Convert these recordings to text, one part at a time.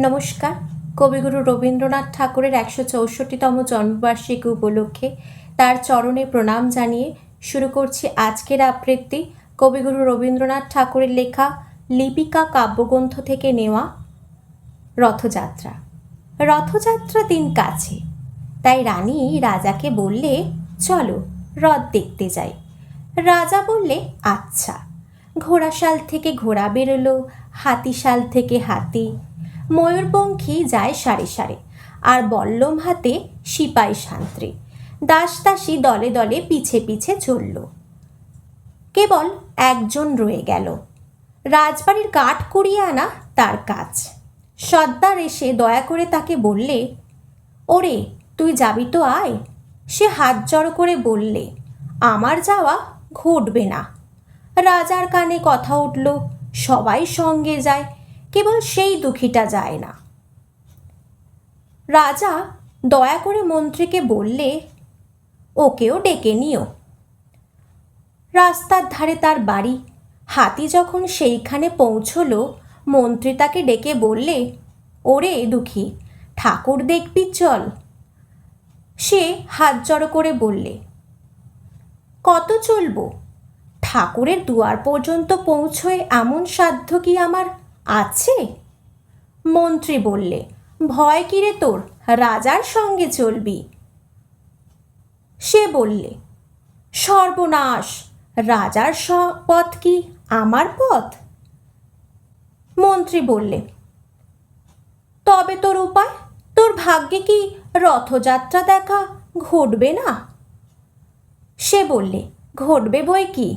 নমস্কার। কবিগুরু রবীন্দ্রনাথ ঠাকুরের ১৬৪তম জন্মবার্ষিকী উপলক্ষে তার চরণে প্রণাম জানিয়ে শুরু করছি আজকের আবৃত্তি কবিগুরু রবীন্দ্রনাথ ঠাকুরের লেখা লিপিকা কাব্যগ্রন্থ থেকে নেওয়া রথযাত্রা। রথযাত্রা দিন কাছে, তাই রানী রাজাকে বললে, চলো রথ দেখতে যাই। রাজা বললে, আচ্ছা। ঘোড়াশাল থেকে ঘোড়া বেরোলো, হাতিশাল থেকে হাতি, ময়ূরপঙ্খী যায় সারে সারে, আর বল্লম হাতে সিপাই সান্ত্রী, দাসদাসী দলে দলে পিছে পিছে চলল। কেবল একজন রয়ে গেল, রাজবাড়ির কাঠ কুড়িয়ে আনা তার কাজ। সর্দার এসে দয়া করে তাকে বললে, ওরে তুই যাবি তো আয়। সে হাত জড়ো করে বললে, আমার যাওয়া ঘটবে না। রাজার কানে কথা উঠল, সবাই সঙ্গে যায়, কেবল সেই দুঃখীটা যায় না। রাজা দয়া করে মন্ত্রীকে বললে, ওকেও ডেকে নিও। রাস্তার ধারে তার বাড়ি। হাতি যখন সেইখানে পৌঁছল, মন্ত্রী তাকে ডেকে বললে, ওরে দুঃখী, ঠাকুর দেখবি চল। সে হাত জড়ো করে বললে, কত চলবো? ঠাকুরের দুয়ার পর্যন্ত পৌঁছয় এমন সাধ্য কি আমার আছে? মন্ত্রী বললে, ভয় কিরে তোর, রাজার সঙ্গে চলবি। সে বললে, সর্বনাশ, রাজার পথ কি আমার পথ? মন্ত্রী বললে, তবে তোর উপায়? তোর ভাগ্যে কি রথযাত্রা দেখা ঘটবে না? সে বললে, ঘটবে বই কি,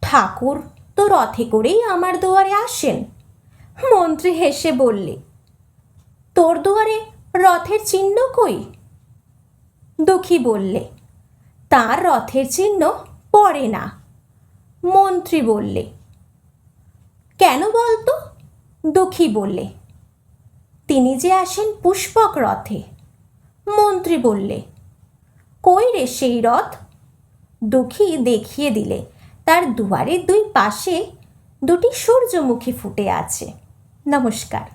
ঠাকুর তো রথে করেই আমার দুয়ারে আসেন। মন্ত্রী হেসে বললে, তোর দুয়ারে রথের চিহ্ন কই? দুঃখী বললে, তার রথের চিহ্ন পড়ে না। মন্ত্রী বললে, কেন বলতো? দুঃখী বললে, তিনি যে আসেন পুষ্পক রথে। মন্ত্রী বললে, কই রে সেই রথ? দুঃখী দেখিয়ে দিলে, তার দুয়ারের দুই পাশে দুটি সূর্যমুখী ফুটে আছে। নমস্কার।